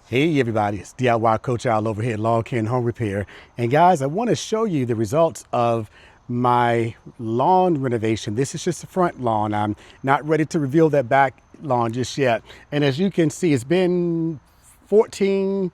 Hey everybody, it's DIY Coach Al over here at Lawn Care and Home Repair. And guys, I want to show you the results of my lawn renovation. This is just the front lawn. I'm not ready to reveal that back lawn just yet. And as you can see, it's been 14,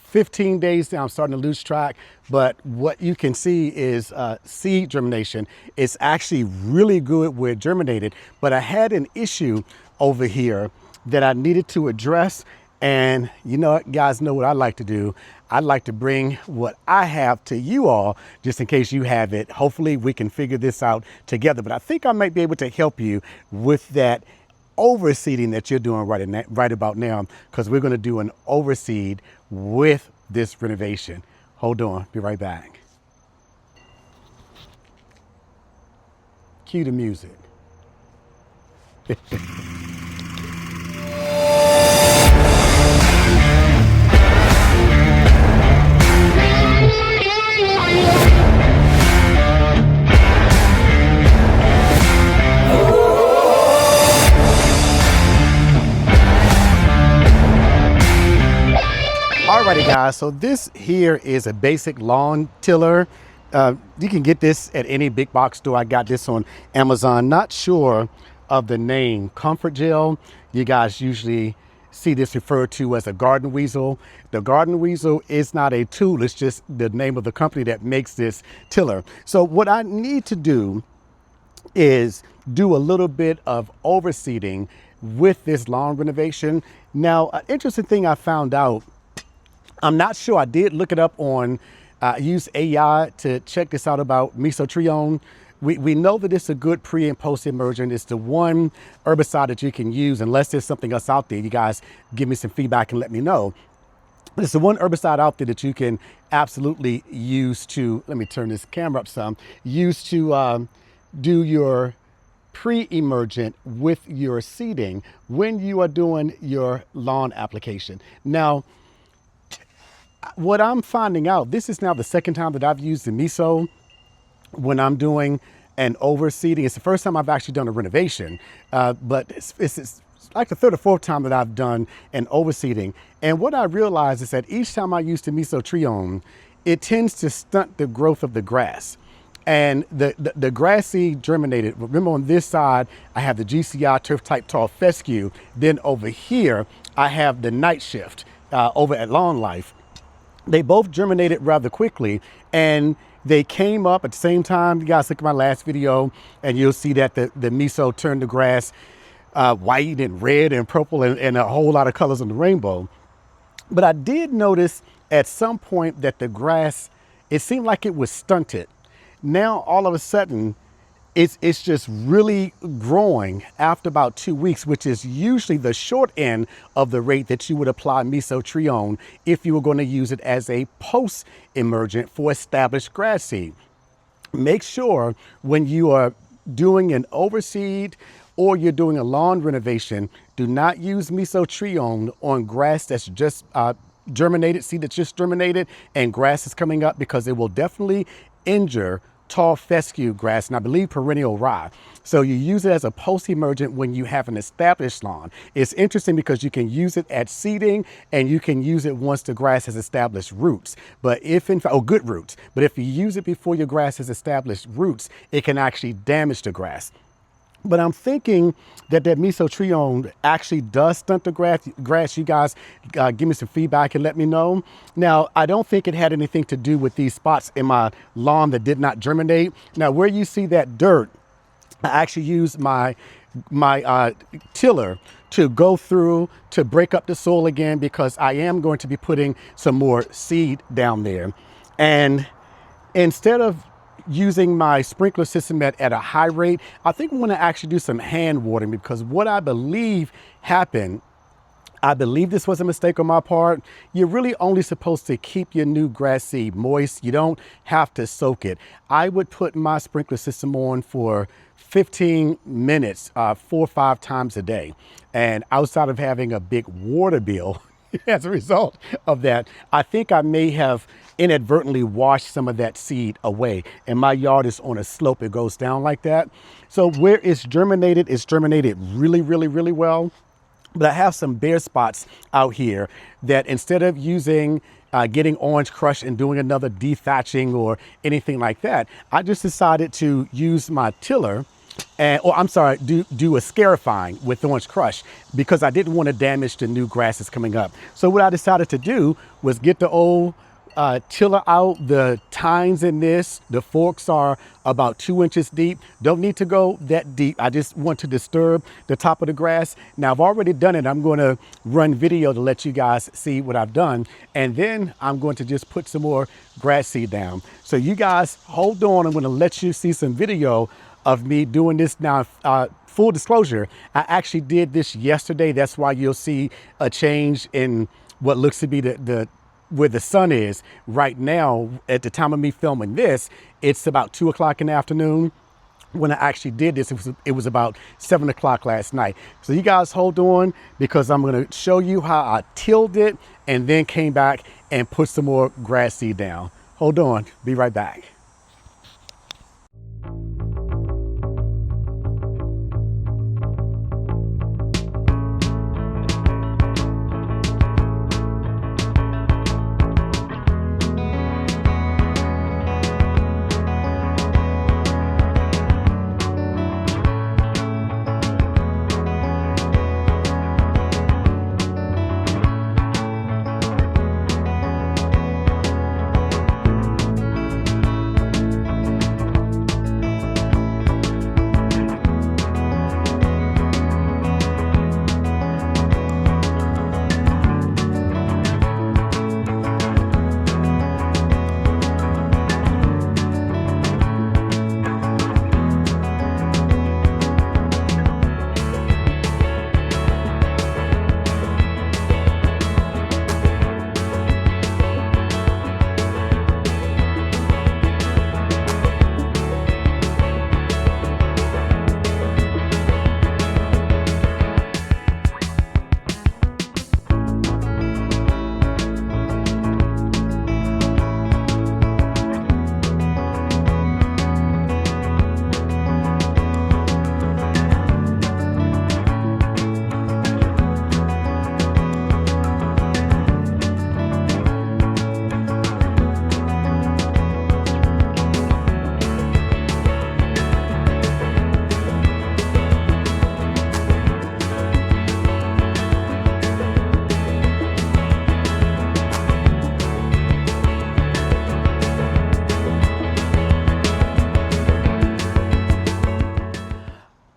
15 days now. I'm starting to lose track, but what you can see is seed germination. It's actually really good where it germinated, but I had an issue over here that I needed to address. And you know, guys know what I like to do. I like to bring what I have to you all, just in case you have it. Hopefully we can figure this out together. But I think I might be able to help you with that overseeding that you're doing right about now, because we're going to do an overseed with this renovation. Hold on, be right back. Cue the music. Alrighty guys, so this here is a basic lawn tiller. You can get this at any big box store. I got this on Amazon. Not sure of the name. Comfort Gel. You guys usually see this referred to as a garden weasel. The garden weasel is not a tool. It's just the name of the company that makes this tiller. So what I need to do is do a little bit of overseeding with this lawn renovation. Now, an interesting thing I found out, I'm not sure, I did look it up on, use AI to check this out about triion. We know that it's a good pre and post emergent. It's the one herbicide that you can use unless there's something else out there. You guys give me some feedback and let me know. But it's the one herbicide out there that you can absolutely use to, let me turn this camera up some, use to do your pre-emergent with your seeding when you are doing your lawn application. Now, what I'm finding out, this is now the second time that I've used the miso when I'm doing an overseeding. It's the first time I've actually done a renovation, but it's like the third or fourth time that I've done an overseeding. And what I realized is that each time I use the miso triion, it tends to stunt the growth of the grass. And the grass seed germinated. Remember, on this side, I have the GCI turf type tall fescue. Then over here, I have the night shift over at Lawn Life. They both germinated rather quickly, and they came up at the same time. You guys look at my last video and you'll see that the miso turned the grass white and red and purple and a whole lot of colors on the rainbow. But I did notice at some point that the grass, it seemed like it was stunted. Now all of a sudden it's just really growing after about 2 weeks, which is usually the short end of the rate that you would apply miso triion if you were going to use it as a post emergent for established grass seed. Make sure when you are doing an overseed or you're doing a lawn renovation, do not use miso triion on grass that's just germinated, seed that's just germinated and grass is coming up, because it will definitely injure tall fescue grass, and I believe perennial rye. So you use it as a post-emergent when you have an established lawn. It's interesting because you can use it at seeding and you can use it once the grass has established roots. But if in fact, good roots. But if you use it before your grass has established roots, it can actually damage the grass. But I'm thinking that miso triion actually does stunt the grass. You guys give me some feedback and let me know. Now, I don't think it had anything to do with these spots in my lawn that did not germinate. Now, where you see that dirt, I actually used my tiller to go through to break up the soil again, because I am going to be putting some more seed down there. And instead of using my sprinkler system at a high rate, I think I'm going to actually do some hand watering, because what I believe happened, I believe this was a mistake on my part. You're really only supposed to keep your new grass seed moist. You don't have to soak it. I would put my sprinkler system on for 15 minutes, 4 or 5 times a day. And outside of having a big water bill as a result of that, I think I may have inadvertently washed some of that seed away. And my yard is on a slope, it goes down like that. So where it's germinated really, really, really well. but I have some bare spots out here that instead of using getting orange crush and doing another dethatching or anything like that, I just decided to use my tiller and, or I'm sorry, do a scarifying with orange crush because I didn't want to damage the new grasses coming up. So what I decided to do was get the old tiller out. The tines in this, the forks are about 2 inches deep. Don't need to go that deep. I just want to disturb the top of the grass. Now I've already done it. I'm going to run video to let you guys see what I've done. And then I'm going to just put some more grass seed down. So you guys hold on. I'm going to let you see some video of me doing this now. Full disclosure, I actually did this yesterday. That's why you'll see a change in what looks to be the where the sun is right now. At the time of me filming this, it's about 2 o'clock in the afternoon. When I actually did this, it was about 7 o'clock last night. So you guys hold on because I'm going to show you how I tilled it and then came back and put some more grass seed down. Hold on, be right back.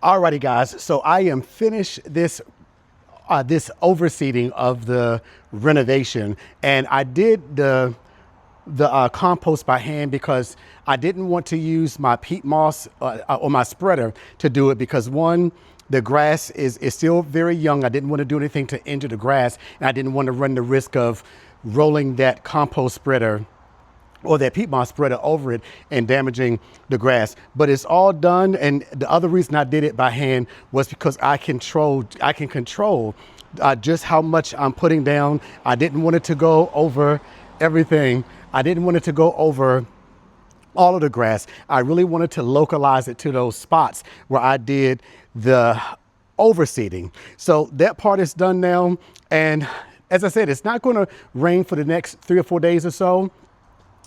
Alrighty guys, so I am finished this this overseeding of the renovation, and I did the compost by hand because I didn't want to use my peat moss or my spreader to do it because one, the grass is still very young. I didn't want to do anything to injure the grass, and I didn't want to run the risk of rolling that compost spreader or that peat moss spreader over it and damaging the grass. But it's all done, and the other reason I did it by hand was because I can control just how much I'm putting down. I didn't want it to go over everything. I didn't want it to go over all of the grass. I really wanted to localize it to those spots where I did the overseeding. So that part is done now. And as I said, it's not going to rain for the next 3 or 4 days or so.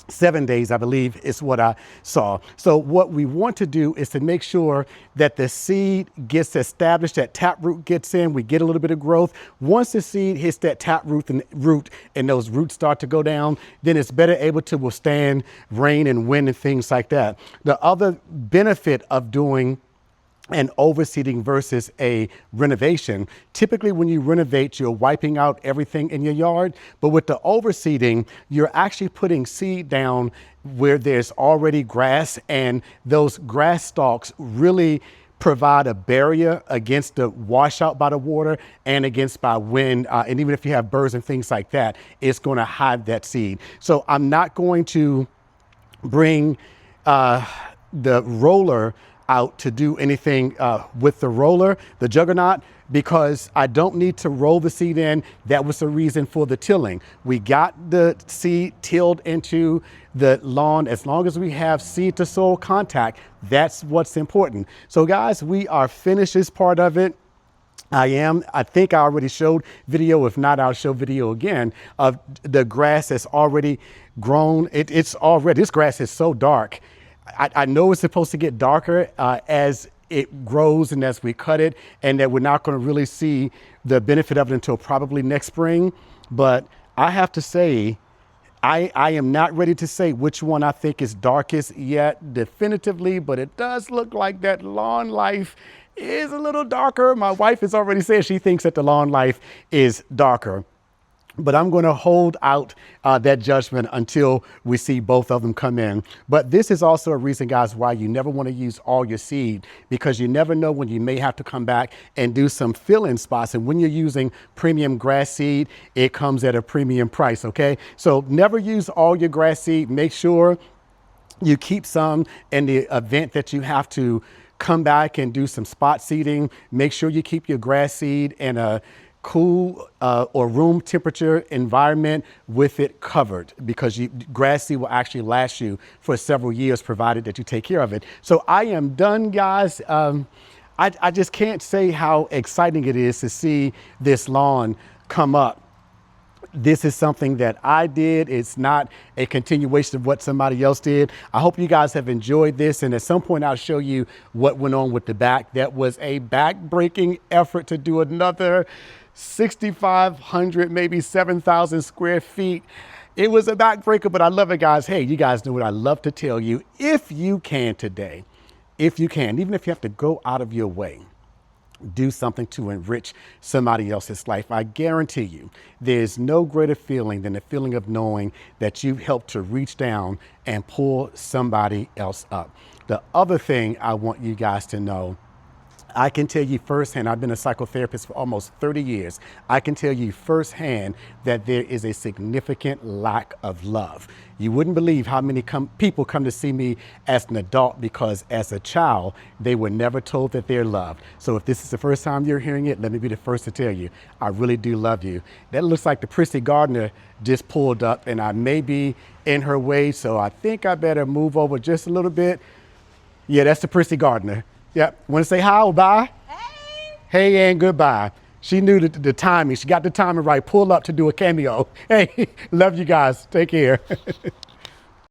7 days, I believe, is what I saw. So what we want to do is to make sure that the seed gets established, that taproot gets in, we get a little bit of growth. Once the seed hits that taproot and those roots start to go down, then it's better able to withstand rain and wind and things like that. The other benefit of doing an overseeding versus a renovation. Typically when you renovate, you're wiping out everything in your yard, but with the overseeding, you're actually putting seed down where there's already grass, and those grass stalks really provide a barrier against the washout by the water and against by wind. And even if you have birds and things like that, it's going to hide that seed. So I'm not going to bring the roller out to do anything with the roller, the juggernaut, because I don't need to roll the seed in. That was the reason for the tilling. We got the seed tilled into the lawn. As long as we have seed to soil contact, that's what's important. So guys, we are finished this part of it. I think I already showed video. If not, I'll show video again of the grass that's already grown. It's already, this grass is so dark. I know it's supposed to get darker as it grows and as we cut it, and that we're not going to really see the benefit of it until probably next spring. But I have to say, I am not ready to say which one I think is darkest yet definitively, but it does look like that Lawn Life is a little darker. My wife has already said she thinks that the Lawn Life is darker. But I'm going to hold out that judgment until we see both of them come in. But this is also a reason, guys, why you never want to use all your seed, because you never know when you may have to come back and do some fill-in spots. And when you're using premium grass seed, it comes at a premium price, okay? So never use all your grass seed. Make sure you keep some in the event that you have to come back and do some spot seeding. Make sure you keep your grass seed in a cool or room temperature environment with it covered, because grass seed will actually last you for several years provided that you take care of it. So I am done, guys. I just can't say how exciting it is to see this lawn come up. This is something that I did. It's not a continuation of what somebody else did. I hope you guys have enjoyed this. And at some point, I'll show you what went on with the back. That was a back-breaking effort to do another 6,500, maybe 7,000 square feet. It was a backbreaker, but I love it, guys. Hey, you guys know what I love to tell you. If you can today, if you can, even if you have to go out of your way, do something to enrich somebody else's life. I guarantee you, there's no greater feeling than the feeling of knowing that you've helped to reach down and pull somebody else up. The other thing I want you guys to know, I can tell you firsthand, I've been a psychotherapist for almost 30 years. I can tell you firsthand that there is a significant lack of love. You wouldn't believe how many people come to see me as an adult because as a child, they were never told that they're loved. So if this is the first time you're hearing it, let me be the first to tell you, I really do love you. That looks like the Prissy Gardener just pulled up, and I may be in her way, so I think I better move over just a little bit. Yeah, that's the Prissy Gardener. Yep. Want to say hi or bye? Hey. Hey and goodbye. She knew the timing. She got the timing right. Pull up to do a cameo. Hey, love you guys. Take care.